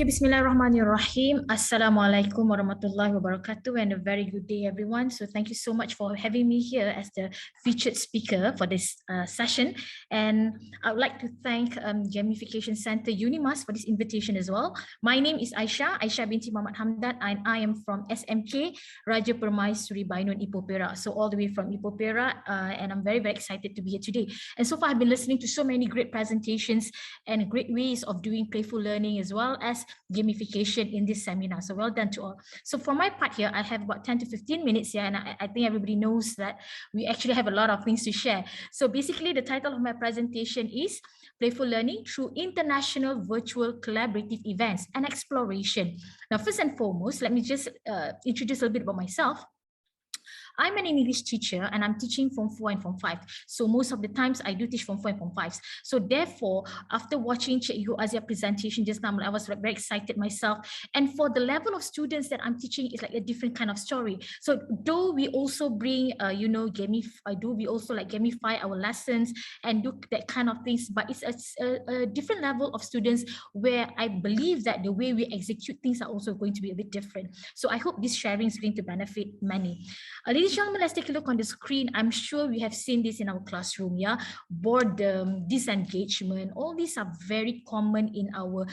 Okay, Bismillahirrahmanirrahim. Assalamualaikum warahmatullahi wabarakatuh, and a very good day, everyone. So thank you so much for having me here as the featured speaker for this session. And I would like to thank Gamification Center Unimas for this invitation as well. My name is Aishah binti Mohamed Hamdan, and I am from SMK Raja Permaisuri Bainun Ipoh Perak. So all the way from Ipoh Perak, and I'm very, very excited to be here today. And so far, I've been listening to so many great presentations and great ways of doing playful learning as well as gamification in this seminar. So well done to all. So for my part here, I have about 10 to 15 minutes here, and I think everybody knows that we actually have a lot of things to share. So basically, the title of my presentation is Playful Learning Through International Virtual Collaborative Events and Exploration. Now, first and foremost, let me just introduce a little bit about myself. I'm an English teacher and I'm teaching Form 4 and Form 5. So most of the times I do teach Form 4 and Form 5s. So therefore, after watching Cikgu Azia presentation just now, I was very excited myself. And for the level of students that I'm teaching, it's like a different kind of story. So though we also bring, we also like gamify our lessons and do that kind of things, but it's a different level of students where I believe that the way we execute things are also going to be a bit different. So I hope this sharing is going to benefit many. Ladies and gentlemen, let's take a look on the screen. I'm sure we have seen this in our classroom, yeah? Boredom, disengagement, all these are very common in our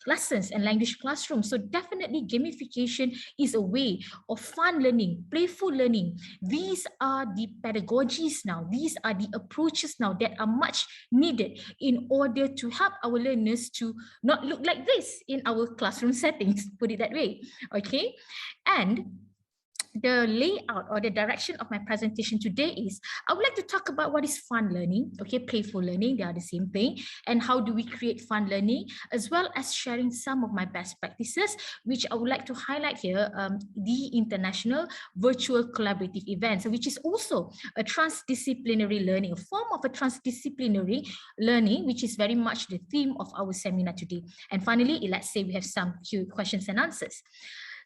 lessons and language classrooms. So definitely gamification is a way of fun learning, playful learning. These are the pedagogies now. These are the approaches now that are much needed in order to help our learners to not look like this in our classroom settings, put it that way, okay? And the layout or the direction of my presentation today is, I would like to talk about what is fun learning, okay, playful learning, they are the same thing, and how do we create fun learning, as well as sharing some of my best practices, which I would like to highlight here, the International Virtual Collaborative Events, which is also a transdisciplinary learning, a form of a transdisciplinary learning, which is very much the theme of our seminar today. And finally, let's say we have some questions and answers.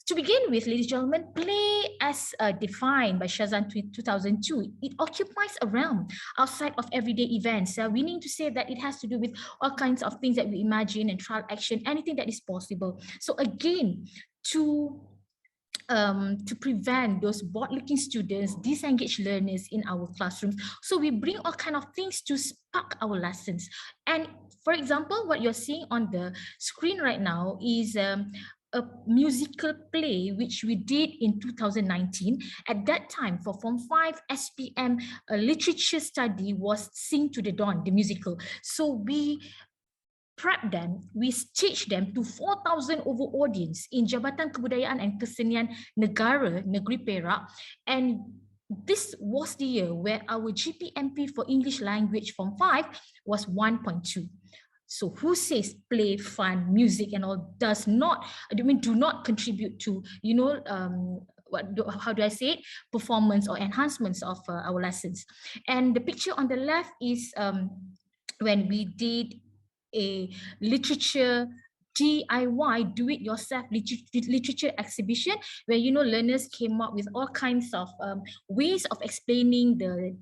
To begin with, ladies and gentlemen, play as defined by Shazan 2002, it occupies a realm outside of everyday events. We need to say that it has to do with all kinds of things that we imagine and trial action, anything that is possible. So again, to prevent those bored-looking students, disengaged learners in our classrooms. So we bring all kinds of things to spark our lessons. And for example, what you're seeing on the screen right now is a musical play which we did in 2019. At that time, for Form 5 SPM literature study was Sing to the Dawn, the musical. So we prep them, we staged them to 4,000 over audience in Jabatan Kebudayaan and Kesenian Negara, Negeri Perak. And this was the year where our GPMP for English language Form 5 was 1.2. So who says play, fun, music and all does not, do not contribute to, how do I say it? Performance or enhancements of our lessons. And the picture on the left is when we did a literature DIY, do-it-yourself literature exhibition, where, learners came up with all kinds of ways of explaining the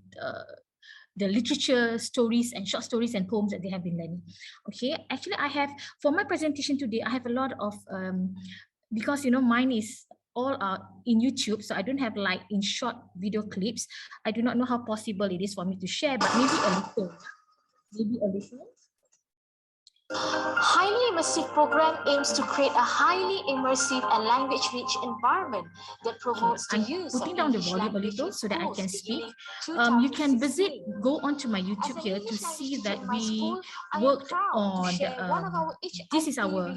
literature stories and short stories and poems that they have been learning. Okay, actually I have, for my presentation today, I have a lot of, because mine is all in YouTube, so I don't have like in short video clips. I do not know how possible it is for me to share, but maybe a little. Highly immersive program aims to create a highly immersive and language-rich environment that promotes the use of putting down the volume a little so that I can speak. You can go onto my YouTube here to see that we worked on this is our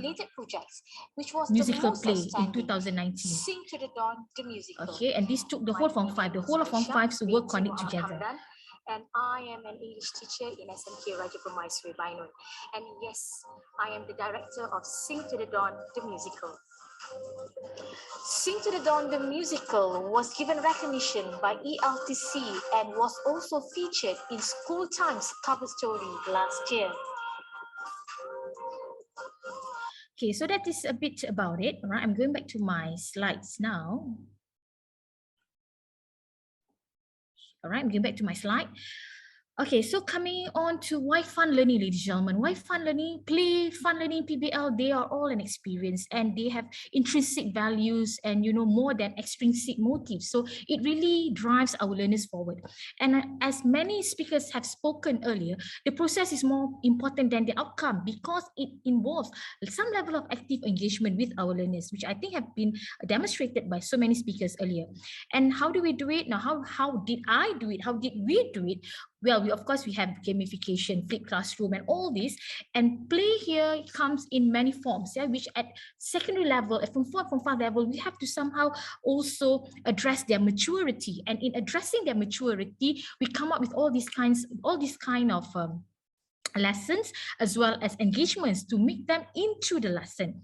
musical play in 2019. Sing to the Dawn, the musical. Okay, and this took the whole Form 5, the whole of Form 5 to work on it together. And I am an English teacher in SMK Raja Permaisuri Bainun. And yes, I am the director of Sing to the Dawn, the musical. Sing to the Dawn, the musical was given recognition by ELTC and was also featured in School Times cover story last year. Okay, so that is a bit about it. All right, I'm going back to my slides now. All right, I'm going back to my slide. Okay, so coming on to why fun learning, ladies and gentlemen. Why fun learning? Play, fun learning, PBL, they are all an experience and they have intrinsic values and, you know, more than extrinsic motives. So it really drives our learners forward. And as many speakers have spoken earlier, the process is more important than the outcome because it involves some level of active engagement with our learners, which I think have been demonstrated by so many speakers earlier. And how do we do it? Now, how did I do it? How did we do it? Well, of course, we have gamification, flipped classroom, and all this. And play here comes in many forms, yeah, which at secondary level, from 4, from 5 level, we have to somehow also address their maturity. And in addressing their maturity, we come up with all these kind of lessons as well as engagements to make them into the lesson.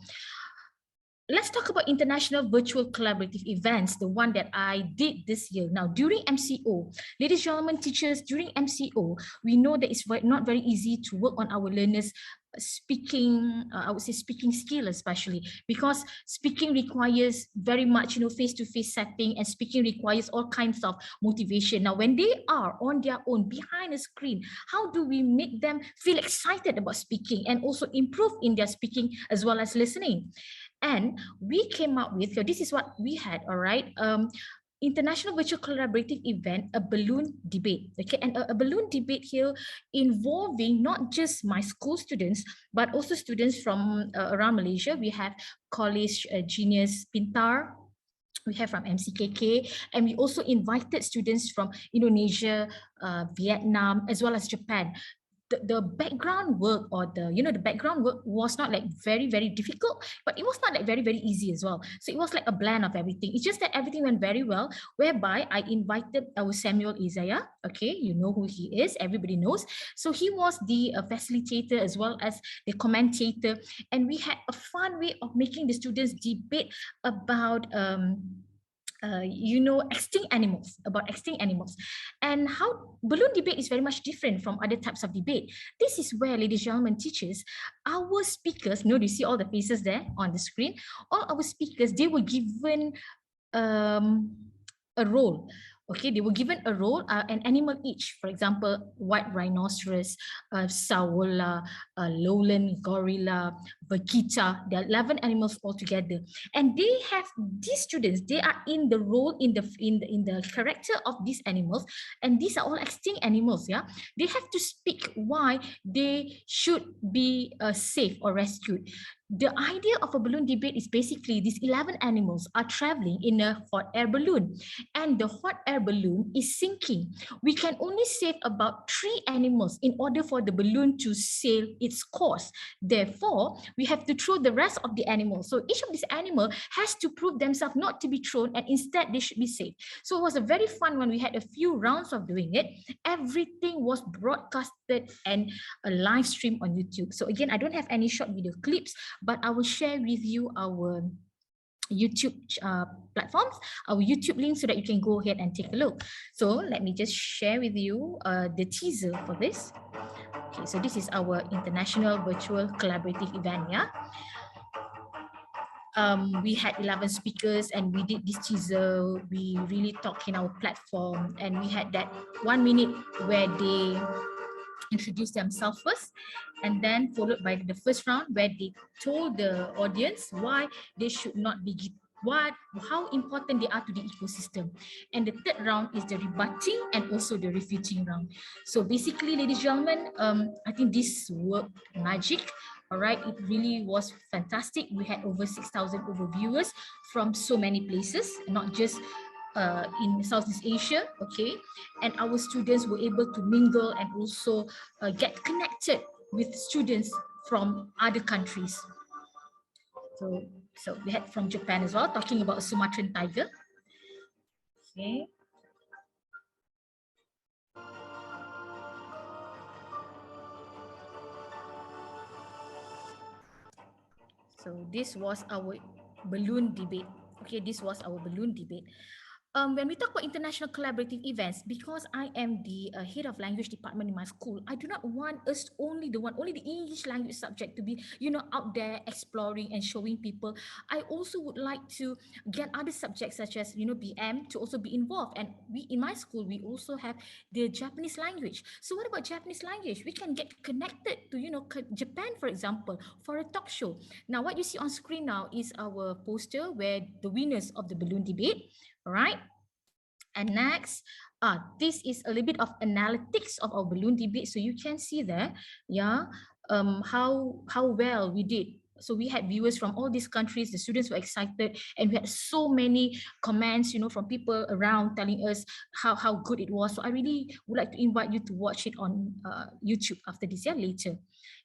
Let's talk about international virtual collaborative events, the one that I did this year. Now, during MCO, ladies and gentlemen, teachers, during MCO, we know that it's not very easy to work on our learners speaking, I would say speaking skill especially, because speaking requires very much, you know, face-to-face setting, and speaking requires all kinds of motivation. Now, when they are on their own behind a screen, how do we make them feel excited about speaking and also improve in their speaking as well as listening? And we came up with, so this is what we had, all right, international virtual collaborative event, a balloon debate. Okay, and a balloon debate here involving not just my school students, but also students from around Malaysia. We have College Genius Pintar, we have from MCKK, and we also invited students from Indonesia, Vietnam, as well as Japan. The background work, or the background work was not like very difficult, but it was not like very easy as well. So it was like a blend of everything. It's just that everything went very well, whereby I invited our Samuel Isaiah. Okay, you know who he is, everybody knows. So he was the facilitator as well as the commentator, and we had a fun way of making the students debate about extinct animals, about extinct animals. And how balloon debate is very much different from other types of debate. This is where, ladies and gentlemen, teachers, our speakers, do you see all the faces there on the screen? All our speakers, they were given a role. Okay, they were given a role, an animal each. For example, white rhinoceros, saola, lowland gorilla, vaquita. There are 11 animals altogether, and these students. They are in the role, in the character of these animals, and these are all extinct animals. Yeah, they have to speak why they should be safe or rescued. The idea of a balloon debate is basically these 11 animals are traveling in a hot air balloon, and the hot air balloon is sinking. We can only save about 3 animals in order for the balloon to sail its course. Therefore, we have to throw the rest of the animals. So each of these animals has to prove themselves not to be thrown, and instead they should be saved. So it was a very fun one. We had a few rounds of doing it. Everything was broadcasted and a live stream on YouTube. So again, I don't have any short video clips, but I will share with you our YouTube platforms, our YouTube link, so that you can go ahead and take a look. So let me just share with you the teaser for this. Okay, so this is our international virtual collaborative event. Yeah. We had 11 speakers and we did this teaser. We really talked in our platform, and we had that 1 minute where they introduce themselves first, and then followed by the first round where they told the audience why they should not be how important they are to the ecosystem. And the third round is the rebutting and also the refuting round. So basically, ladies and gentlemen, I think this worked magic. All right, it really was fantastic. We had over 6,000 viewers from so many places, not just in Southeast Asia, okay, and our students were able to mingle and also get connected with students from other countries. So we had from Japan as well, talking about a Sumatran tiger. Okay. So this was our balloon debate. Okay, this was our balloon debate. when we talk about international collaborative events, because I am the head of language department in my school, I do not want us only the English language subject to be, out there exploring and showing people. I also would like to get other subjects such as, BM to also be involved. And we, in my school, we also have the Japanese language. So what about Japanese language? We can get connected to, Japan, for example, for a talk show. Now, what you see on screen now is our poster where the winners of the balloon debate. All right. And next, this is a little bit of analytics of our balloon debate. So you can see there, how well we did. So we had viewers from all these countries. The students were excited, and we had so many comments, from people around telling us how good it was. So I really would like to invite you to watch it on YouTube after this, later.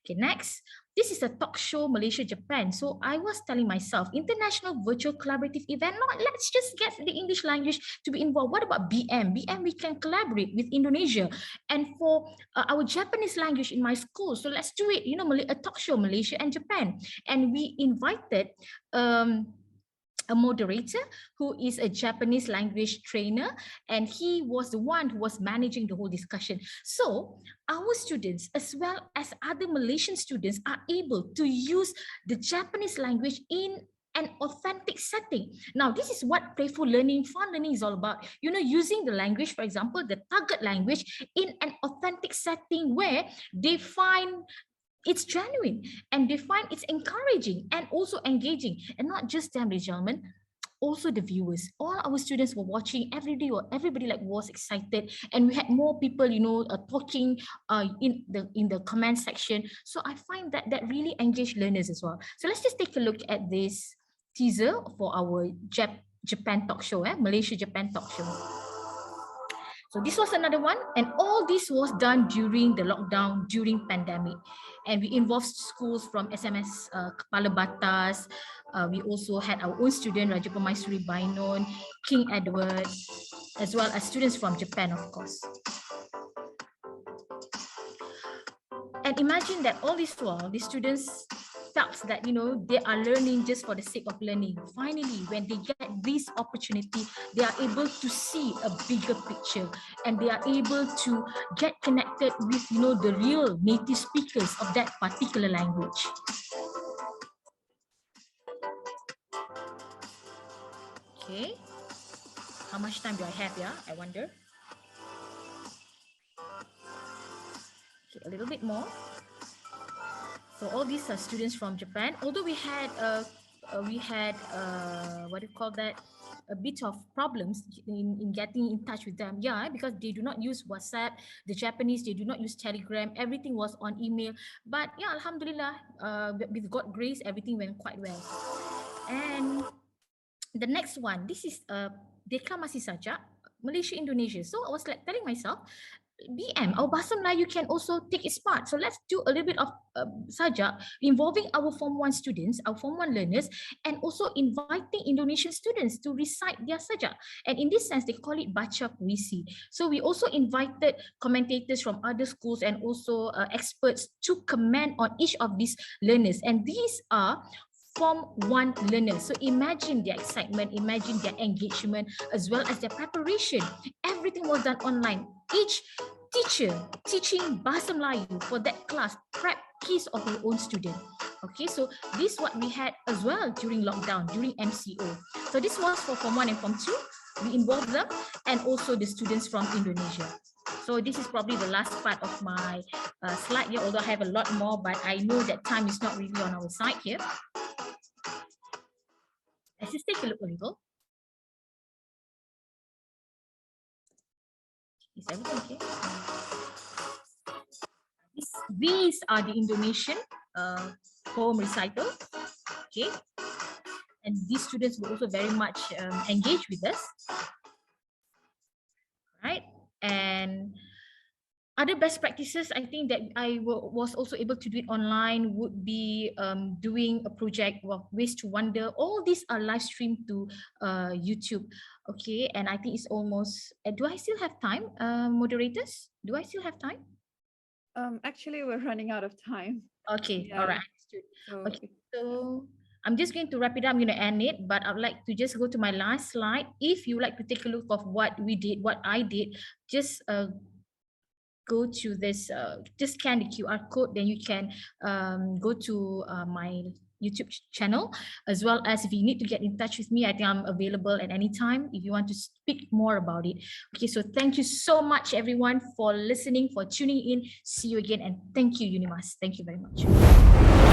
Okay, next. This is a talk show Malaysia Japan. So I was telling myself, international virtual collaborative event. No, let's just get the English language to be involved. What about BM? BM, we can collaborate with Indonesia. And for our Japanese language in my school, so let's do it. A talk show Malaysia and Japan. And we invited a moderator who is a Japanese language trainer, and he was the one who was managing the whole discussion. So our students, as well as other Malaysian students, are able to use the Japanese language in an authentic setting. Now, this is what playful learning, fun learning is all about. Using the language, for example, the target language in an authentic setting where they find it's genuine and they find it's encouraging and also engaging. And not just them, ladies and gentlemen, also the viewers. All our students were watching every day, or everybody was excited, and we had more people talking in the comment section. So I find that really engaged learners as well. So let's just take a look at this teaser for our Japan talk show, Malaysia Japan talk show. So this was another one, and all this was done during the lockdown, during pandemic. And we involved schools from SMS Kepala Batas. We also had our own student, Raja Permaisuri Bainon, King Edward, as well as students from Japan, of course. And imagine that all this while, the students felt that, they are learning just for the sake of learning. Finally, when they get this opportunity, they are able to see a bigger picture, and they are able to get connected with, the real native speakers of that particular language. Okay. How much time do I have, I wonder. Okay, a little bit more. So all these are students from Japan. Although we had what do you call that? A bit of problems in getting in touch with them. Because they do not use WhatsApp. The Japanese, they do not use Telegram. Everything was on email. But Alhamdulillah, with God's grace, everything went quite well. And the next one, this is deklamasi sajak, Malaysia Indonesia. So I was telling myself, BM, our Bahasa Melayu can also take its part. So let's do a little bit of sajak involving our Form 1 students, our Form 1 learners, and also inviting Indonesian students to recite their sajak. And in this sense, they call it baca puisi. So we also invited commentators from other schools and also experts to comment on each of these learners. And these are Form 1 learners. So imagine their excitement, imagine their engagement, as well as their preparation. Everything was done online. Each teacher teaching Bahasa Melayu for that class prep his or her own student. Okay, so this is what we had as well during lockdown, during MCO. So this was for Form 1 and Form 2. We involved them and also the students from Indonesia. So this is probably the last part of my slide here, although I have a lot more, but I know that time is not really on our side here. Let's just take a look a little. Is everything okay? These are the Indonesian poem recital. Okay. And these students were also very much engaged with us. Right. And other best practices, I think that I was also able to do it online would be doing a project of Ways to Wonder. All these are live streamed to YouTube. Okay, and I think it's almost, do I still have time, moderators? Do I still have time? Actually, we're running out of time. Okay, all right. So, okay, so I'm just going to wrap it up. I'm going to end it, but I'd like to just go to my last slide. If you like to take a look of what we did, what I did, just go to this, just scan the QR code, then you can go to my YouTube channel, as well as if you need to get in touch with me, I think I'm available at any time if you want to speak more about it. Okay, so thank you so much everyone for listening, for tuning in. See you again, and thank you, Unimas. Thank you very much.